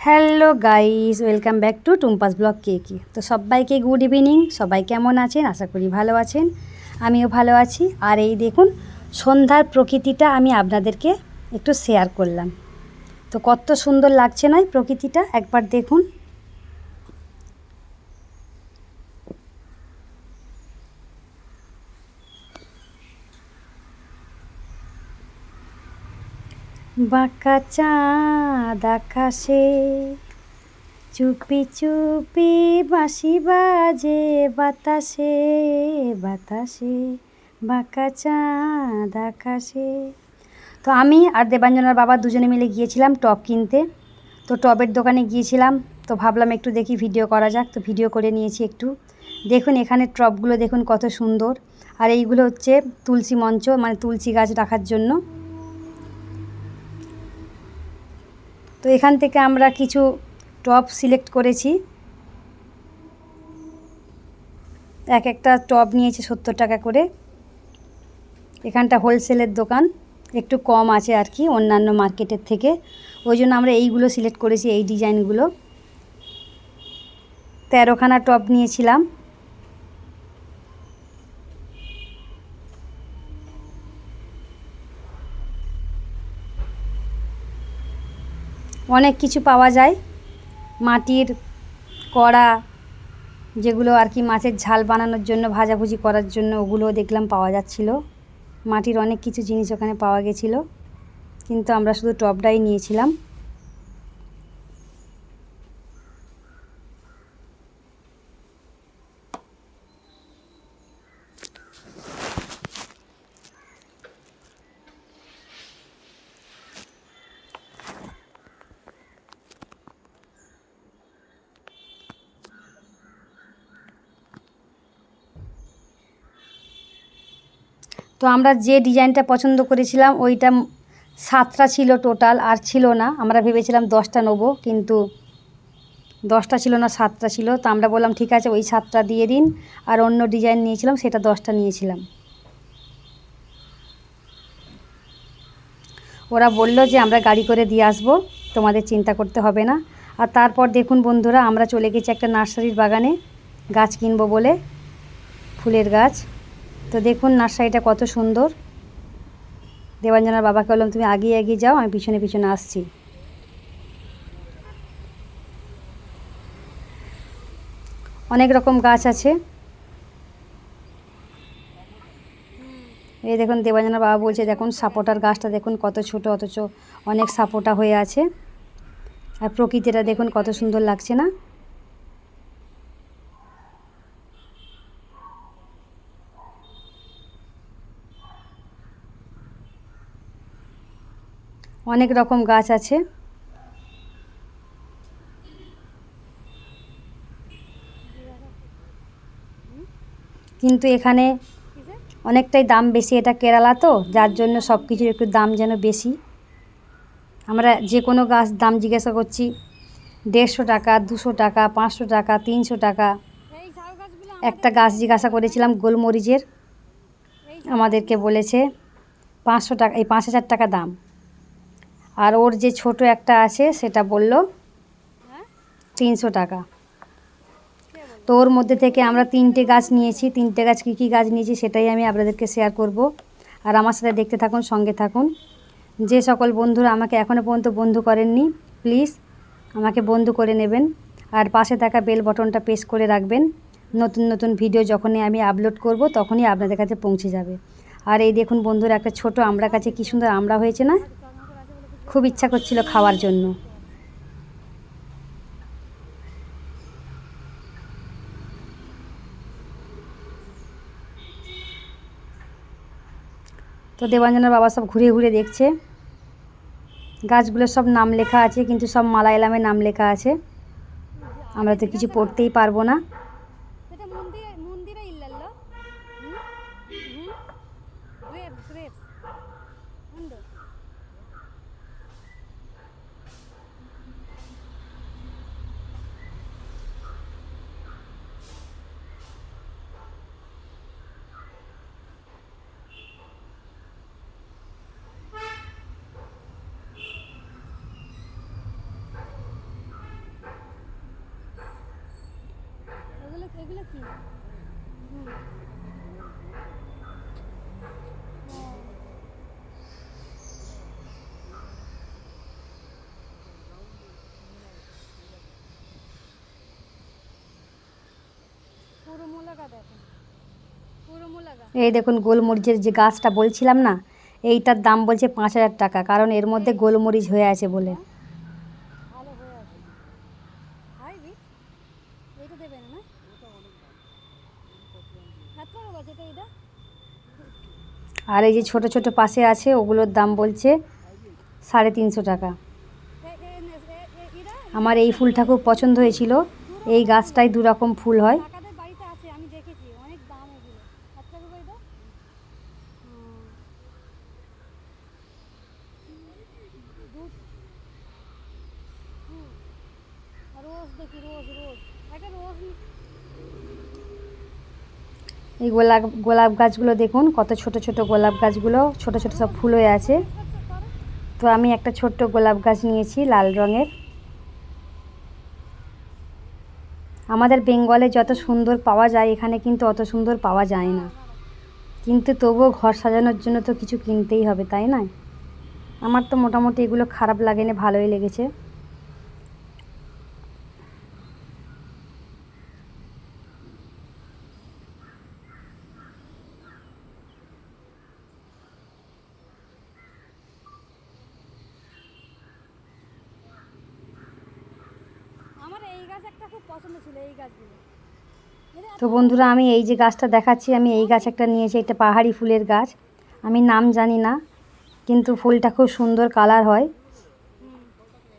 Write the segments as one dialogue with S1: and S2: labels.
S1: Hello guys, welcome back to Tumpa's blog কেকি। তো সবাইকে গুড ইভিনিং। সবাই কেমন আছেন? আশা করি ভালো আছেন। আমিও ভালো আছি। আর এই দেখুন সন্ধ্যার প্রকৃতিটা আমি আপনাদেরকে একটু শেয়ার করলাম। তো কত সুন্দর লাগছে না প্রকৃতিটা, একবার দেখুন। বাঁকা চাঁদ আকাশে চুপি চুপি বাঁশি বাজে বাতাসে বাতাসে, বাঁকা চাঁদ আকাশে। তো আমি আর দেবাঞ্জনার বাবা দুজনে মিলে গিয়েছিলাম টব কিনতে। তো টবের দোকানে গিয়েছিলাম, তো ভাবলাম একটু দেখি ভিডিও করা যাক। তো ভিডিও করে নিয়েছি একটু। দেখুন এখানে টবগুলো দেখুন কত সুন্দর। আর এইগুলো হচ্ছে তুলসী মঞ্চ, মানে তুলসী গাছ রাখার জন্য। তো এখান থেকে আমরা কিছু টব সিলেক্ট করেছি। এক একটা টব নিয়েছে 70 টাকা করে। এখানটা হোলসেলের দোকান, একটু কম আছে আর কি অন্যান্য মার্কেটের থেকে। ওই জন্য আমরা এইগুলো সিলেক্ট করেছি, এই ডিজাইনগুলো। 13খানা টব নিয়েছিলাম। অনেক কিছু পাওয়া যায়, মাটির কড়া, যেগুলো আর কি মাছের ঝাল বানানোর জন্য, ভাজাভুজি করার জন্য, ওগুলো দেখলাম পাওয়া যাচ্ছিল। মাটির অনেক কিছু জিনিস ওখানে পাওয়া গেছিলো, কিন্তু আমরা শুধু টবটাই নিয়েছিলাম। তো আমরা যে ডিজাইনটা পছন্দ করেছিলাম ওইটা 7টা ছিল টোটাল, আর ছিল না। আমরা ভেবেছিলাম 10টা নেব, কিন্তু 10টা ছিল না, 7টা ছিল। তো আমরা বললাম ঠিক আছে, ওই 7টা দিয়ে দিন। আর অন্য ডিজাইন নিয়েছিলাম, সেটা 10টা নিয়েছিলাম। ওরা বলল যে আমরা গাড়ি করে দিয়ে আসবো, তোমাদের চিন্তা করতে হবে না। আর তারপর দেখুন বন্ধুরা, আমরা চলে গেছি একটা নার্সারির বাগানে গাছ কিনবো বলে, ফুলের গাছ। তো দেখুন নার্সারিটা কত সুন্দর। দেবাঞ্জনার বাবাকে বললাম তুমি এগিয়ে এগিয়ে যাও, আমি পিছনে পিছনে আসছি। অনেক রকম গাছ আছে। এই দেখুন দেবাঞ্জনার বাবা বলছে দেখুন সাপোটার গাছটা দেখুন কত ছোট, অথচ অনেক সাপোটা হয়ে আছে। আর প্রকৃতিটা দেখুন কত সুন্দর লাগছে না? অনেক রকম গাছ আছে। কিন্তু এখানে অনেকটাই দাম বেশি, এটা কেরালা তো, যার জন্য সব কিছুর একটু দাম যেন বেশি। আমরা যে কোনো গাছ দাম জিজ্ঞাসা করছি, 150 টাকা, 200 টাকা, 500 টাকা, 300 টাকা। একটা গাছ জিজ্ঞাসা করেছিলাম গোলমরিচের, আমাদেরকে বলেছে 500 টাকা, এই 5000 টাকা দাম। আর ওর যে ছোট একটা আছে সেটা বলল 300 টাকা। তো ওর মধ্যে থেকে আমরা 3টে গাছ নিয়েছি। 3টে গাছ কী কী গাছ নিয়েছি সেটাই আমি আপনাদেরকে শেয়ার করব। আর আমার সাথে দেখতে থাকুন, সঙ্গে থাকুন। যে সকল বন্ধুরা আমাকে এখনও পর্যন্ত বন্ধু করেননি, প্লিজ আমাকে বন্ধু করে নেবেন। আর পাশে থাকা বেল বটনটা প্রেস করে রাখবেন। নতুন নতুন ভিডিও যখনই আমি আপলোড করব তখনই আপনাদের কাছে পৌঁছে যাবে। আর এই দেখুন বন্ধুরা, একটা ছোট আমড়া গাছে কী সুন্দর আমড়া হয়েছে না? খুব ইচ্ছা করছিল খাওয়ার জন্য। তো দেবাঞ্জনার বাবা সব ঘুরে ঘুরে দেখছে। গাছগুলোর সব নাম লেখা আছে, কিন্তু সব মালায়ালামে নাম লেখা আছে, আমরা তো কিছু পড়তেই পারবো না। এগুলো কি? হুম। এই দেখুন গোলমরিচের যে গাছটা বলছিলাম না, এইটার দাম বলছে 5,000 টাকা, কারণ এর মধ্যে গোলমরিচ হয়ে আছে বলে। ভালো হয়ে আছে। হাইব্রিড এইটা দেবে না? ওটা অনেক দাম। এত বড় গাছ এটা? আর এই যে ছোট ছোট পাশে আছে ওগুলোর দাম বলছে 350 টাকা। আমার এই ফুলটা খুব পছন্দ হয়েছিল। এই গাছটায় 2 রকম ফুল হয়। কাকাদের বাড়িতে আছে, আমি দেখেছি, অনেক দাম এগুলো। কত টাকা এটা? রোজ দেখি, রোজ একটা রোজ। এই গোলাপ গাছগুলো দেখুন, কত ছোট ছোট গোলাপ গাছগুলো, ছোট ছোট সব ফুল হয়ে আছে। তো আমি একটা ছোট্ট গোলাপ গাছ নিয়েছি লাল রঙের। আমাদের বেঙ্গলে যত সুন্দর পাওয়া যায় এখানে কিন্তু অত সুন্দর পাওয়া যায় না, কিন্তু তবুও ঘর সাজানোর জন্য তো কিছু কিনতেই হবে, তাই না? আমার তো মোটামুটি এগুলো খারাপ লাগেনি, ভালোই লেগেছে। আমার এই গাছ একটা খুব পছন্দ ছিল, এই গাছগুলো। তো বন্ধুরা, আমি এই যে গাছটা দেখাচ্ছি, আমি এই গাছ একটা নিয়েছি। এটা পাহাড়ি ফুলের গাছ, আমি নাম জানি না, কিন্তু ফুলটা খুব সুন্দর কালার হয়।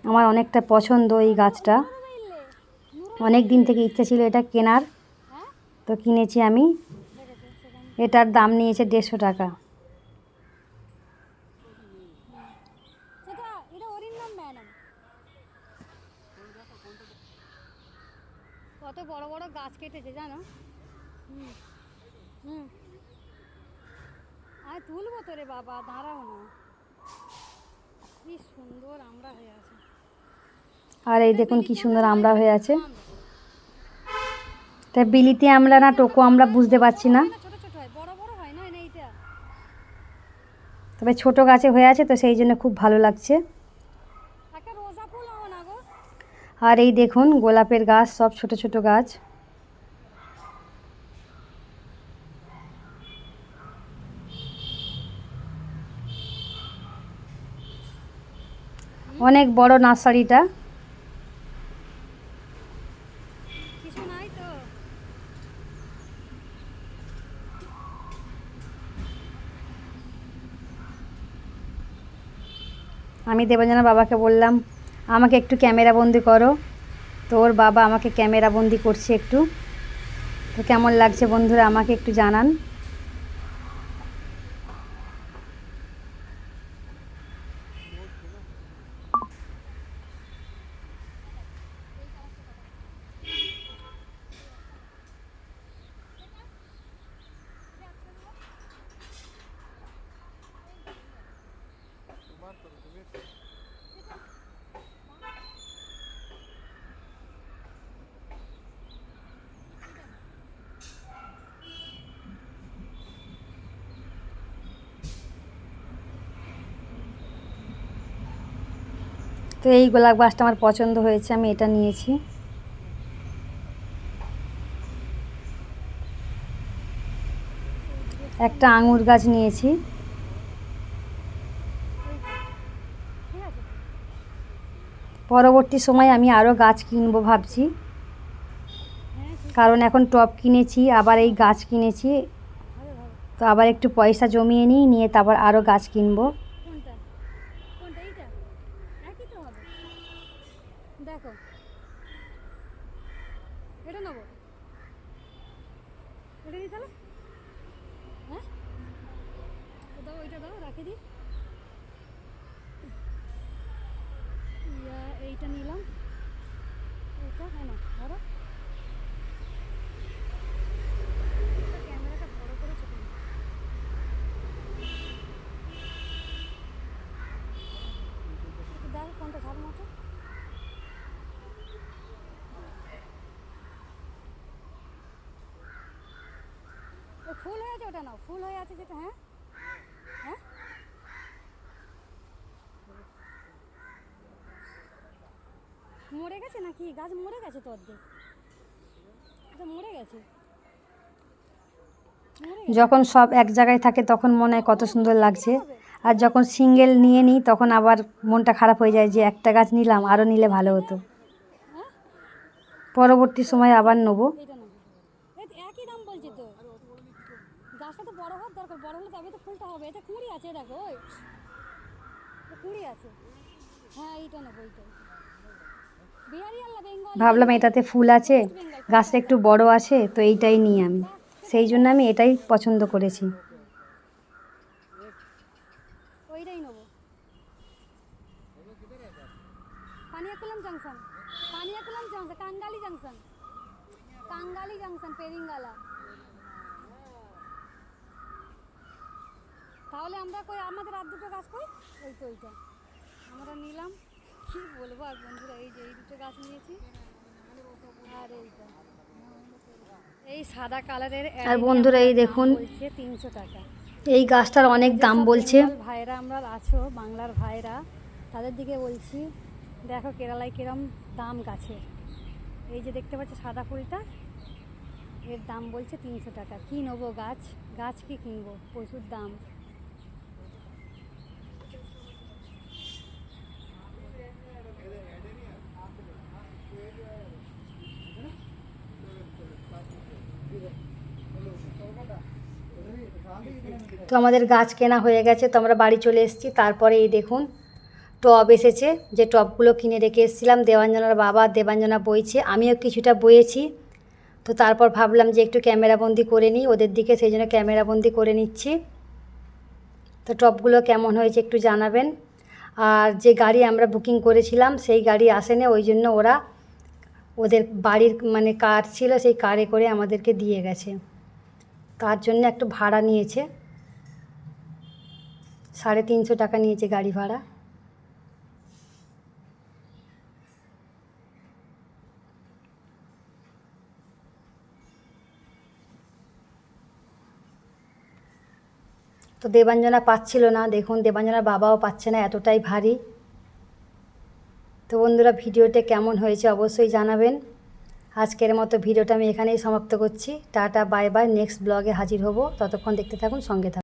S1: আমার অনেকটা পছন্দ এই গাছটা, অনেক দিন থেকে ইচ্ছা ছিল এটা কেনার, তো কিনেছি আমি। এটার দাম নিয়েছে 150 টাকা। কত বড় বড় গাছ কেটেছে জানো? আমি তুলবো তো রে বাবা, দাঁড়াও না। কি সুন্দর আমড়া হয়ে আছে। আর এই দেখুন কি সুন্দর আমড়া হয়ে আছে। তা বিলিতি আমড়া না টোকো আমড়া বুঝতে পারছি না, তবে ছোট গাছে হয়ে আছে তো সেই জন্য খুব ভালো লাগছে। আর এই দেখুন গোলাপের গাছ, সব ছোট ছোট গাছ। অনেক বড় নার্সারিটা। কিছু নাই তো। আমি দেবযানা বাবাকে বললাম আমাকে একটু ক্যামেরা বন্দি করো, তো ওর বাবা আমাকে ক্যামেরা বন্দি করছে একটু। তো কেমন লাগছে বন্ধুরা আমাকে একটু জানান। তো এই গোলাপ গাছটা আমার পছন্দ হয়েছে, আমি এটা নিয়েছি। একটা আঙুর গাছ নিয়েছি। পরবর্তী সময় আমি আরও গাছ কিনবো ভাবছি, কারণ এখন টব কিনেছি, আবার এই গাছ কিনেছি, তো আবার একটু পয়সা জমিয়ে নিয়ে তারপর আরও গাছ কিনবো। দেখো এটা নেবো, এটা নিই তাহলে। হ্যাঁ দাও, ওইটা দাও, রাখে দিই। এইটা নিলাম, এটা হ্যাঁ না ধরো। ক্যামেরাটা বড় করে ছোট দাও, কোনটা ভালো মতো। ফুল হয়ে আছে ওটা নাও, ফুল হয়ে আছে যেটা। হ্যাঁ হ্যাঁ মরে গেছে নাকি? গাছ মরে গেছে তো অর্ধেক, এটা মরে গেছে। যখন সব এক জায়গায় থাকে তখন মনে হয় কত সুন্দর লাগছে, আর যখন সিঙ্গেল নিয়ে নিই তখন আবার মনটা খারাপ হয়ে যায় যে একটা গাছ নিলাম, আরও নিলে ভালো হতো। পরবর্তী সময় আবার নেবো। একই দাম বলছি তো, গাছটা তো বড় হওয়ার দরকার, বড় হলে তবে তো ফুলটা হবে। এটা কুঁড়ি আছে, দেখো ওই কুঁড়ি আছে। হ্যাঁ এইটা নেবো, এইটা বিহারি আল্লাহ বেঙ্গল। ভাবলাম এটাতে ফুল আছে, গাছটা একটু বড় আছে, তো এইটাই নিই আমি, সেই জন্য আমি এটাই পছন্দ করেছি। ওইটাই নেবো। পানিয়াকুলাম জাংশন, পানিয়াকুলাম জাংশন, কাঙ্গালি জাংশন, কাঙ্গালি জাংশন, পেরিঙ্গালা। তাহলে আমরা কই আমাদের আর দুটো গাছ কই? ওই তো ওইটা আমরা নিলাম। কি বলবো আর বন্ধুরা, এই যে এই দুটো গাছ নিয়েছি, আর এইটা এই সাদা কালারের। আর বন্ধুরা এই দেখুন, বলছে 300 টাকা। এই গাছটার অনেক দাম বলছে। ভাইরা আমরা আছো, বাংলার ভাইরা, তাদের দিকে বলছি, দেখো কেরালায় কিরম দাম গাছের। এই যে দেখতে পাচ্ছ সাদা ফুলটা, এর দাম বলছে 300 টাকা। কি নেবো গাছ, গাছ কি কিনবো, প্রচুর দাম। তো আমাদের গাছ কেনা হয়ে গেছে, তো আমরা বাড়ি চলে এসেছি। তারপরে এই দেখুন টব এসেছে, যে টবগুলো কিনে রেখে এসেছিলাম। দেবাঞ্জনার বাবা, দেবাঞ্জনা বইছে, আমিও কিছুটা বইয়েছি। তো তারপর ভাবলাম যে একটু ক্যামেরাবন্দি করে নিই ওদের দিকে, সেই জন্য ক্যামেরাবন্দি করে নিচ্ছি। তো টবগুলো কেমন হয়েছে একটু জানাবেন। আর যে গাড়ি আমরা বুকিং করেছিলাম সেই গাড়ি আসেনি, ওই জন্য ওরা ওদের বাড়ির মানে কার ছিল, সেই কারে করে আমাদেরকে দিয়ে গেছে। তার জন্য একটু ভাড়া নিয়েছে, 350 টাকা নিয়েছে গাড়ি ভাড়া। তো দেবাঞ্জনা পাচ্ছিল না, দেখুন দেবাঞ্জনার বাবাও পাচ্ছে না, এতটাই ভারী। তো বন্ধুরা ভিডিওটা কেমন হয়েছে অবশ্যই জানাবেন। আজকের মতো ভিডিওটা আমি এখানেই সমাপ্ত করছি। টাটা বাই বাই, নেক্সট ব্লগে হাজির হব, ততক্ষণ দেখতে থাকুন, সঙ্গে থাকুন।